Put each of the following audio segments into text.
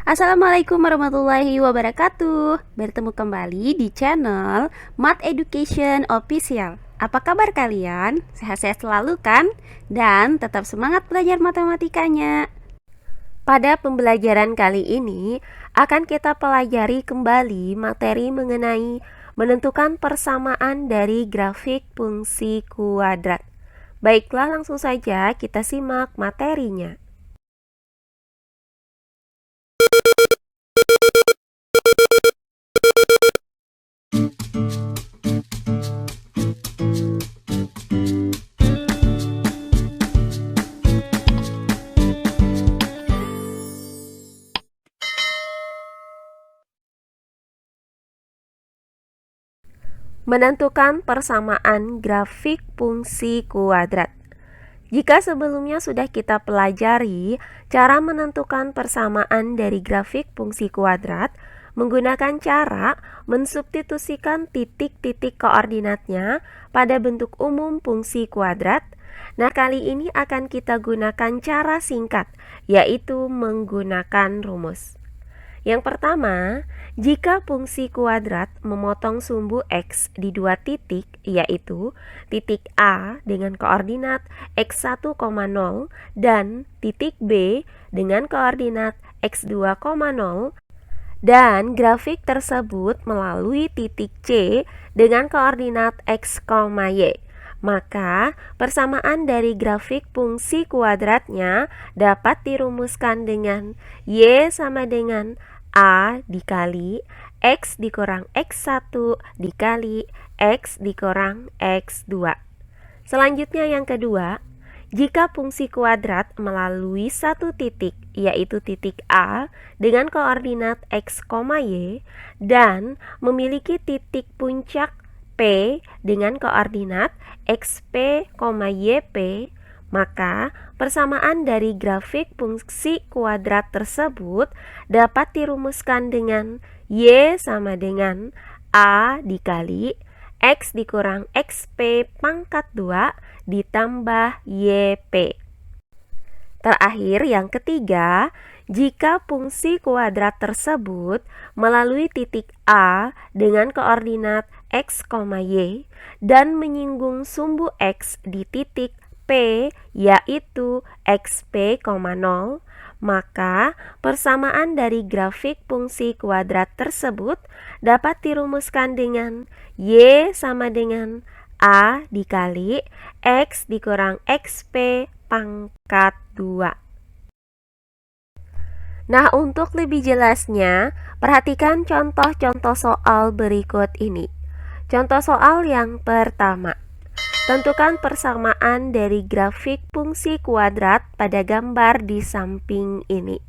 Assalamualaikum warahmatullahi wabarakatuh. Bertemu kembali di channel Math Education Official. Apa kabar kalian? Sehat-sehat selalu kan? Dan tetap semangat belajar matematikanya. Pada pembelajaran kali ini akan kita pelajari kembali materi mengenai menentukan persamaan dari grafik fungsi kuadrat. Baiklah, langsung saja kita simak materinya. Menentukan persamaan grafik fungsi kuadrat. Jika sebelumnya sudah kita pelajari cara menentukan persamaan dari grafik fungsi kuadrat menggunakan cara mensubstitusikan titik-titik koordinatnya pada bentuk umum fungsi kuadrat. Nah, kali ini akan kita gunakan cara singkat, yaitu menggunakan rumus. Yang pertama, jika fungsi kuadrat memotong sumbu X di dua titik, yaitu titik A dengan koordinat X1,0 dan titik B dengan koordinat X2,0, dan grafik tersebut melalui titik C dengan koordinat X, Y, maka persamaan dari grafik fungsi kuadratnya dapat dirumuskan dengan Y sama dengan A dikali X dikurang X1 dikali X dikurang X2. Selanjutnya yang kedua, jika fungsi kuadrat melalui satu titik, yaitu titik A dengan koordinat X, Y, dan memiliki titik puncak P dengan koordinat XP, YP, maka persamaan dari grafik fungsi kuadrat tersebut dapat dirumuskan dengan Y sama dengan A dikali X dikurang XP pangkat 2 ditambah YP. Terakhir yang ketiga, jika fungsi kuadrat tersebut melalui titik A dengan koordinat X, Y dan menyinggung sumbu X di titik P yaitu XP, 0, maka persamaan dari grafik fungsi kuadrat tersebut dapat dirumuskan dengan Y sama dengan A dikali X dikurang XP pangkat 2. Nah, untuk lebih jelasnya, perhatikan contoh-contoh soal berikut ini. Contoh soal yang pertama. Tentukan persamaan dari grafik fungsi kuadrat pada gambar di samping ini.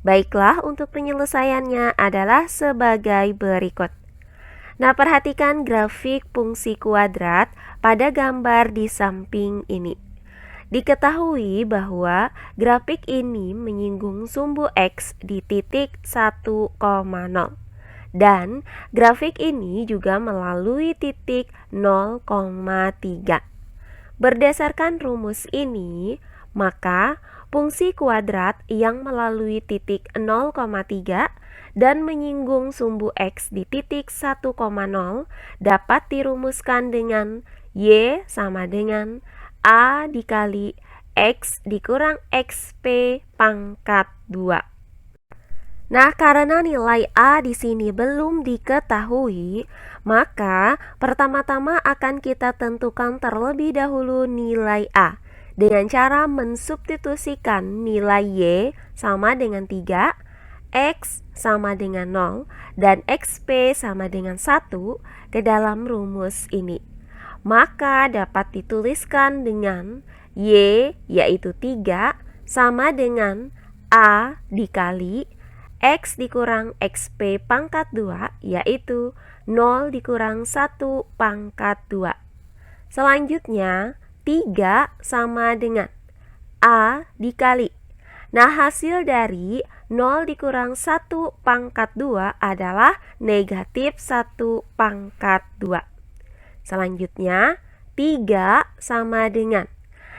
Baiklah, untuk penyelesaiannya adalah sebagai berikut. Nah, perhatikan grafik fungsi kuadrat pada gambar di samping ini. Diketahui bahwa grafik ini menyinggung sumbu X di titik 1,0. Dan grafik ini juga melalui titik 0,3. Berdasarkan rumus ini, maka fungsi kuadrat yang melalui titik 0,3 dan menyinggung sumbu X di titik 1,0 dapat dirumuskan dengan Y sama dengan A dikali X dikurang XP pangkat 2. Nah, karena nilai A di sini belum diketahui, maka pertama-tama akan kita tentukan terlebih dahulu nilai A dengan cara mensubstitusikan nilai Y sama dengan 3, X sama dengan 0, dan XP sama dengan 1 ke dalam rumus ini. Maka dapat dituliskan dengan Y yaitu 3 sama dengan A dikali X dikurang XP pangkat 2 yaitu 0 dikurang 1 pangkat 2. Selanjutnya 3 sama dengan A dikali. Nah, hasil dari 0 dikurang 1 pangkat 2 adalah negatif 1 pangkat 2. Selanjutnya 3 sama dengan.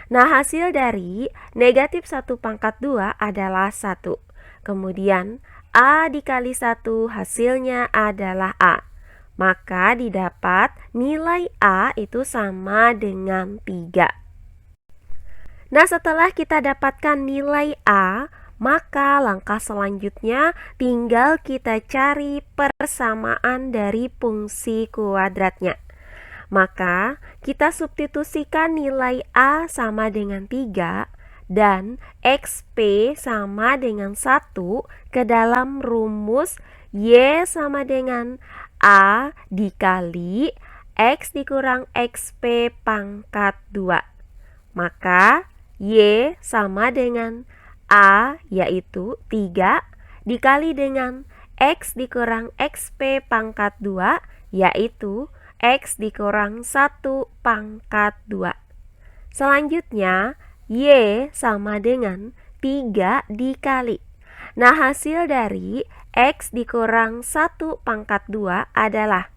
Nah, hasil dari negatif 1 pangkat 2 adalah 1. Kemudian A dikali 1 hasilnya adalah A. Maka didapat nilai A itu sama dengan 3. Nah, setelah kita dapatkan nilai A, maka langkah selanjutnya tinggal kita cari persamaan dari fungsi kuadratnya. Maka kita substitusikan nilai A sama dengan 3 dan XP sama dengan 1 ke dalam rumus Y sama dengan A dikali X dikurang XP pangkat 2. Maka Y sama dengan A yaitu 3 dikali dengan X dikurang XP pangkat 2 yaitu X dikurang 1 pangkat 2. Selanjutnya Y sama dengan 3 dikali. Nah, hasil dari X dikurang 1 pangkat 2 adalah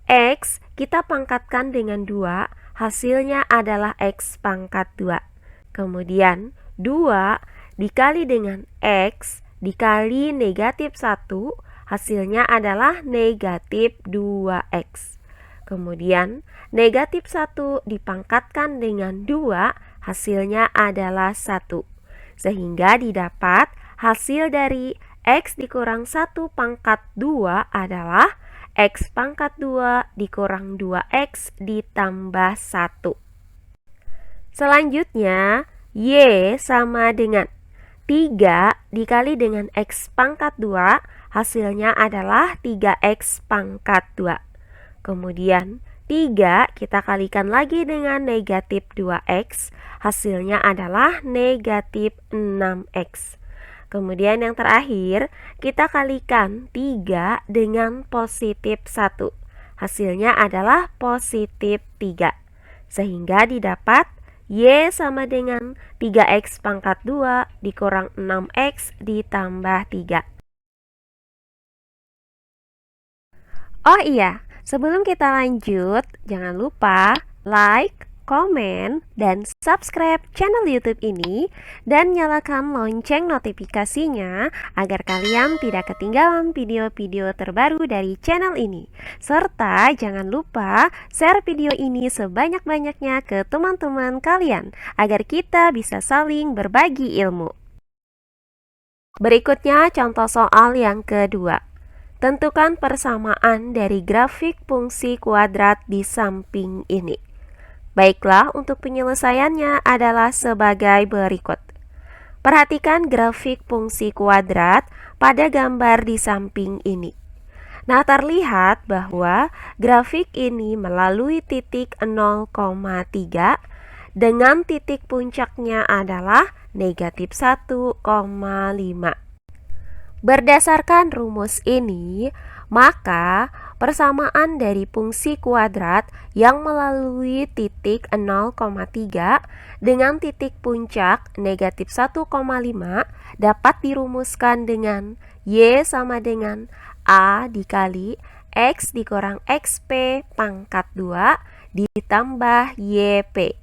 X kita pangkatkan dengan 2, hasilnya adalah X pangkat 2. Kemudian 2 dikali dengan X dikali negatif 1, hasilnya adalah negatif 2X. Kemudian negatif 1 dipangkatkan dengan 2, hasilnya adalah 1. Sehingga didapat hasil dari X dikurang 1 pangkat 2 adalah X pangkat 2 dikurang 2X ditambah 1. Selanjutnya Y sama dengan 3 dikali dengan X pangkat 2, hasilnya adalah 3X pangkat 2. Kemudian 3 kita kalikan lagi dengan negatif 2X, hasilnya adalah negatif 6X. Kemudian yang terakhir, kita kalikan 3 dengan positif 1, hasilnya adalah positif 3. Sehingga didapat Y sama dengan 3X pangkat 2 dikurang 6X ditambah 3. Oh iya, sebelum kita lanjut, jangan lupa like, komen, dan subscribe channel YouTube ini dan nyalakan lonceng notifikasinya agar kalian tidak ketinggalan video-video terbaru dari channel ini. Serta jangan lupa share video ini sebanyak-banyaknya ke teman-teman kalian agar kita bisa saling berbagi ilmu. Berikutnya contoh soal yang kedua. Tentukan persamaan dari grafik fungsi kuadrat di samping ini. Baiklah, untuk penyelesaiannya adalah sebagai berikut. Perhatikan grafik fungsi kuadrat pada gambar di samping ini. Nah, terlihat bahwa grafik ini melalui titik 0,3 dengan titik puncaknya adalah negatif 1,5. Berdasarkan rumus ini, maka persamaan dari fungsi kuadrat yang melalui titik 0,3 dengan titik puncak negatif 1,5 dapat dirumuskan dengan Y sama dengan A dikali X dikurang XP pangkat 2 ditambah YP.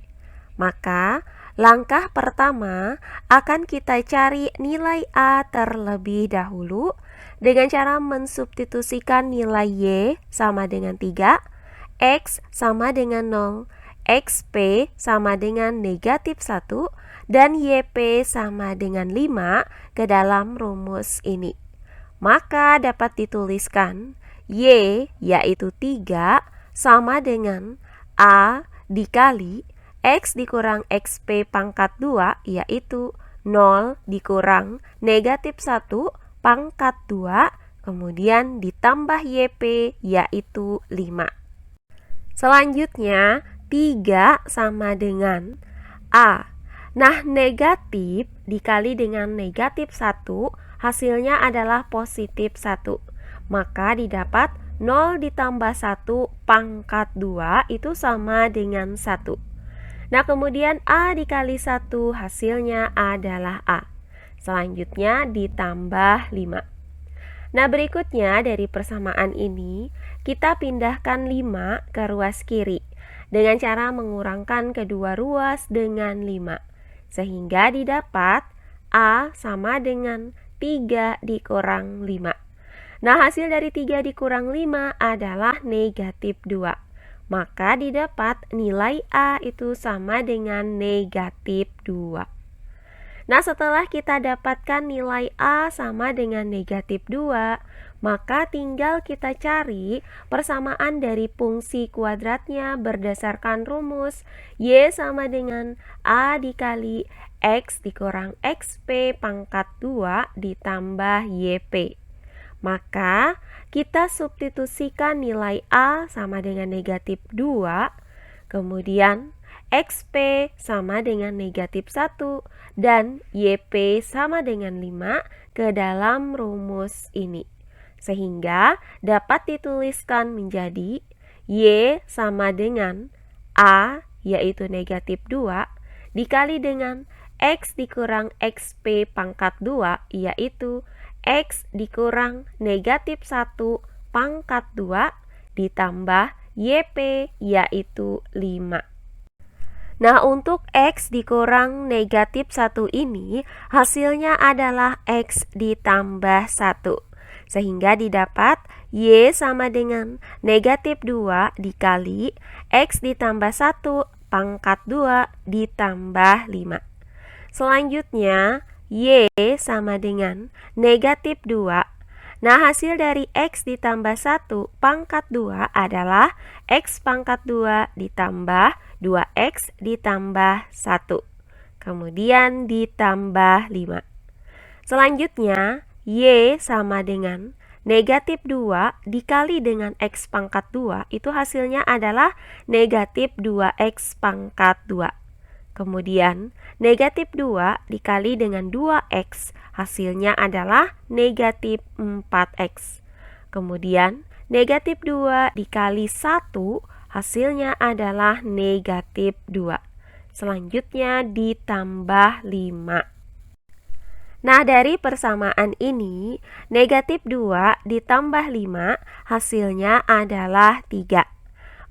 Maka langkah pertama akan kita cari nilai A terlebih dahulu dengan cara mensubstitusikan nilai Y sama dengan 3, X sama dengan 0, XP sama dengan negatif 1, dan YP sama dengan 5 ke dalam rumus ini. Maka dapat dituliskan Y yaitu 3 sama dengan A dikali X dikurang XP pangkat 2 yaitu 0 dikurang negatif 1 pangkat 2 kemudian ditambah YP yaitu 5. Selanjutnya 3 sama dengan A. Nah, negatif dikali dengan negatif 1 hasilnya adalah positif 1. Maka didapat 0 ditambah 1 pangkat 2 itu sama dengan 1. Nah, kemudian A dikali 1 hasilnya adalah A. Selanjutnya ditambah 5. Nah, berikutnya dari persamaan ini, kita pindahkan 5 ke ruas kiri dengan cara mengurangkan kedua ruas dengan 5. Sehingga didapat A sama dengan 3 dikurang 5. Nah, hasil dari 3 dikurang 5 adalah negatif 2. Maka didapat nilai A itu sama dengan negatif 2. Nah, setelah kita dapatkan nilai A sama dengan negatif 2, maka tinggal kita cari persamaan dari fungsi kuadratnya berdasarkan rumus Y sama dengan A dikali X dikurang XP pangkat 2 ditambah YP. Maka kita substitusikan nilai A sama dengan negatif 2, kemudian XP sama dengan negatif 1 dan YP sama dengan 5 ke dalam rumus ini. Sehingga dapat dituliskan menjadi Y sama dengan A yaitu negatif 2 dikali dengan X dikurang XP pangkat 2 yaitu X dikurang negatif 1 pangkat 2 ditambah YP yaitu 5. Nah, untuk X dikurang negatif 1 ini hasilnya adalah X ditambah 1. Sehingga didapat Y sama dengan negatif 2 dikali X ditambah 1 pangkat 2 ditambah 5. Selanjutnya Y sama dengan negatif 2. Nah, hasil dari X ditambah 1 pangkat 2 adalah X pangkat 2 ditambah 2X ditambah 1. Kemudian ditambah 5. Selanjutnya, Y sama dengan negatif 2 dikali dengan X pangkat 2. Itu hasilnya adalah negatif 2X pangkat 2. Kemudian negatif 2 dikali dengan 2X hasilnya adalah negatif 4X. Kemudian negatif 2 dikali 1 hasilnya adalah negatif 2. Selanjutnya ditambah 5. Nah, dari persamaan ini negatif 2 ditambah 5 hasilnya adalah 3.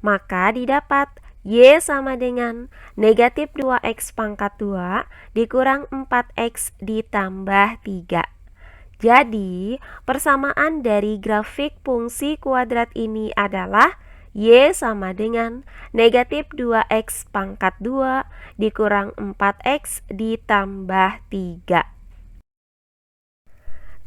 Maka didapat Y sama dengan negatif 2X pangkat 2 dikurang 4X ditambah 3. Jadi, persamaan dari grafik fungsi kuadrat ini adalah Y sama dengan negatif 2X pangkat 2 dikurang 4X ditambah 3.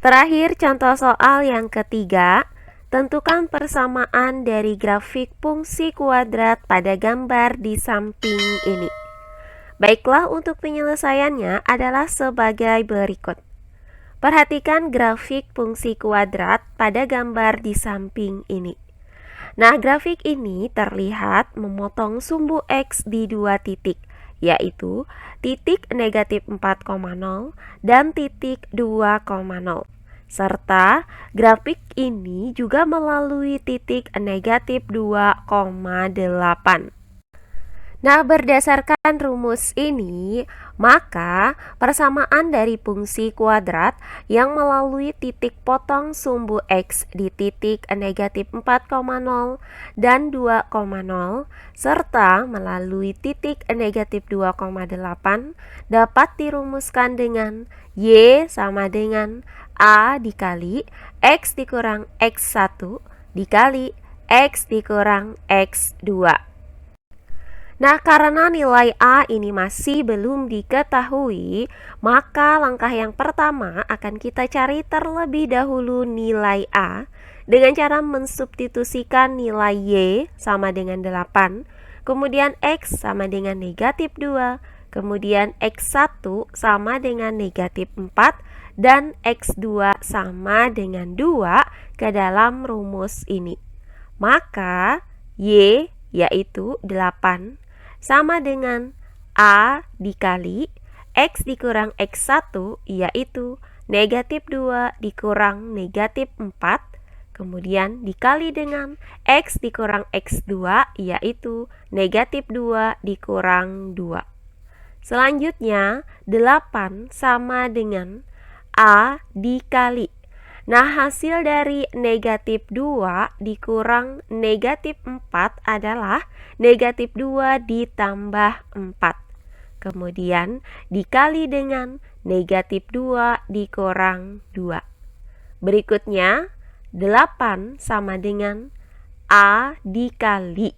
Terakhir, contoh soal yang ketiga. Tentukan persamaan dari grafik fungsi kuadrat pada gambar di samping ini. Baiklah, untuk penyelesaiannya adalah sebagai berikut. Perhatikan grafik fungsi kuadrat pada gambar di samping ini. Nah, grafik ini terlihat memotong sumbu X di 2 titik, yaitu titik negatif 4,0 dan titik 2,0. Serta grafik ini juga melalui titik negatif 2,8. Nah, berdasarkan rumus ini, maka persamaan dari fungsi kuadrat yang melalui titik potong sumbu X di titik negatif 4,0 dan 2,0 serta melalui titik negatif 2,8 dapat dirumuskan dengan Y sama dengan A dikali X dikurang X1 dikali X dikurang X2. Nah, karena nilai A ini masih belum diketahui, maka langkah yang pertama akan kita cari terlebih dahulu nilai A dengan cara mensubstitusikan nilai Y sama dengan 8, kemudian X sama dengan negatif 2, kemudian X1 sama dengan negatif 4, dan X2 sama dengan 2 ke dalam rumus ini. Maka Y yaitu 8 sama dengan A dikali X dikurang X1 yaitu negatif 2 dikurang negatif 4, kemudian dikali dengan X dikurang X2 yaitu negatif 2 dikurang 2. Selanjutnya 8 sama dengan A dikali. Nah, hasil dari negatif 2 dikurang negatif 4 adalah negatif 2 ditambah 4. Kemudian dikali dengan negatif 2 dikurang 2. Berikutnya, 8 sama dengan A dikali.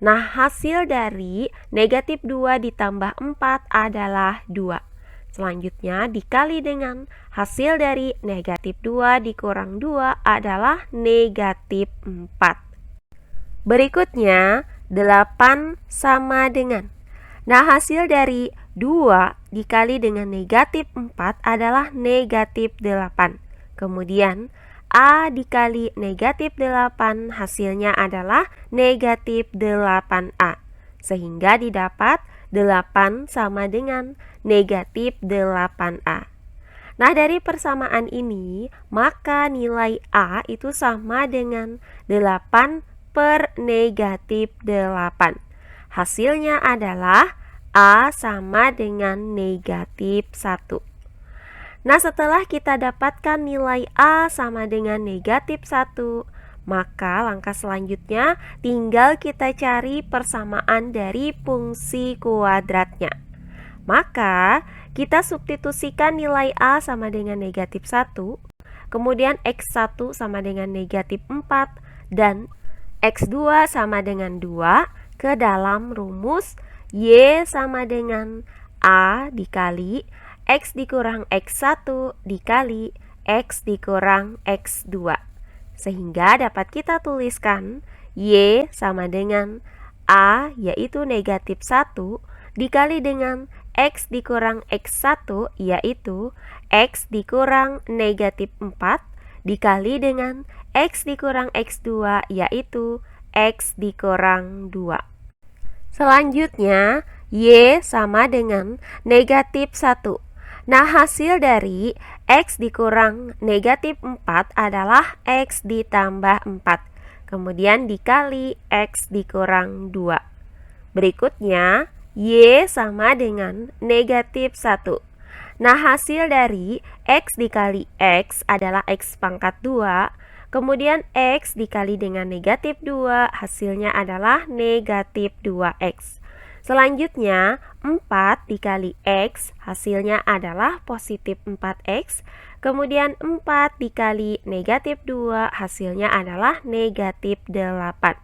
Nah, hasil dari negatif 2 ditambah 4 adalah 2. Selanjutnya, dikali dengan hasil dari negatif 2 dikurang 2 adalah negatif 4. Berikutnya, 8 sama dengan. Nah, hasil dari 2 dikali dengan negatif 4 adalah negatif 8. Kemudian, A dikali negatif 8 hasilnya adalah negatif 8A. Sehingga didapat 8 sama dengan negatif 8A. Nah, dari persamaan ini, maka nilai A itu sama dengan 8 per negatif 8. Hasilnya adalah A sama dengan negatif 1. Nah, setelah kita dapatkan nilai A sama dengan negatif 1, maka langkah selanjutnya tinggal kita cari persamaan dari fungsi kuadratnya. Maka, kita substitusikan nilai A sama dengan negatif 1, kemudian X1 sama dengan negatif 4, dan X2 sama dengan 2 ke dalam rumus Y sama dengan A dikali X dikurang X1 dikali X dikurang X2. Sehingga dapat kita tuliskan Y sama dengan A yaitu negatif 1 dikali dengan X dikurang X1 yaitu X dikurang negatif 4 dikali dengan X dikurang X2 yaitu X dikurang 2. Selanjutnya, Y sama dengan negatif 1. Nah, hasil dari X dikurang negatif 4 adalah X ditambah 4. Kemudian dikali X dikurang 2. Berikutnya, Y sama dengan negatif 1. Nah, hasil dari X dikali X adalah X pangkat 2. Kemudian X dikali dengan negatif 2, hasilnya adalah negatif 2X. Selanjutnya, 4 dikali X, hasilnya adalah positif 4X. Kemudian 4 dikali negatif 2, hasilnya adalah negatif 8.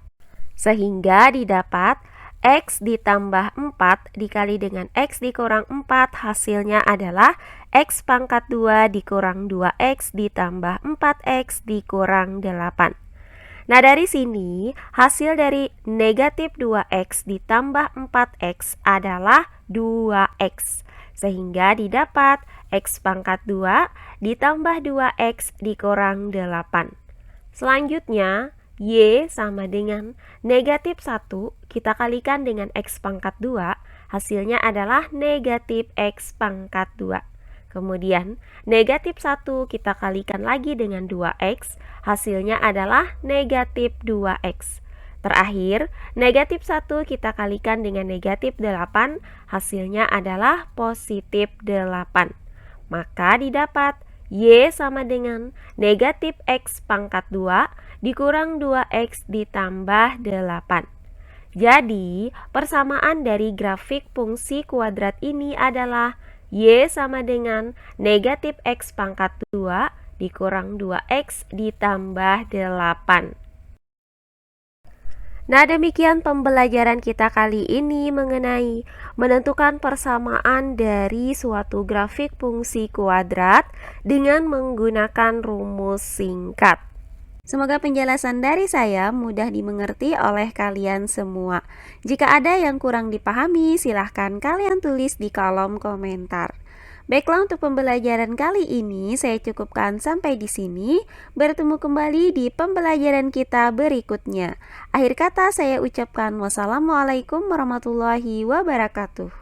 Sehingga didapat X ditambah 4 dikali dengan X dikurang 4 hasilnya adalah X pangkat 2 dikurang 2X ditambah 4X dikurang 8. Nah, dari sini hasil dari negatif 2X ditambah 4X adalah 2X. Sehingga didapat X pangkat 2 ditambah 2X dikurang 8. Selanjutnya, Y sama dengan negatif 1 kita kalikan dengan X pangkat 2, hasilnya adalah negatif X pangkat 2. Kemudian negatif 1 kita kalikan lagi dengan 2X, hasilnya adalah negatif 2X. Terakhir, negatif 1 kita kalikan dengan negatif 8, hasilnya adalah positif 8. Maka didapat Y sama dengan negatif X pangkat 2 dikurang 2X ditambah 8. Jadi, persamaan dari grafik fungsi kuadrat ini adalah Y sama dengan negatif X pangkat 2 dikurang 2X ditambah 8. Nah, demikian pembelajaran kita kali ini mengenai menentukan persamaan dari suatu grafik fungsi kuadrat dengan menggunakan rumus singkat. Semoga penjelasan dari saya mudah dimengerti oleh kalian semua. Jika ada yang kurang dipahami, silahkan kalian tulis di kolom komentar. Baiklah, untuk pembelajaran kali ini saya cukupkan sampai di sini. Bertemu kembali di pembelajaran kita berikutnya. Akhir kata saya ucapkan wassalamualaikum warahmatullahi wabarakatuh.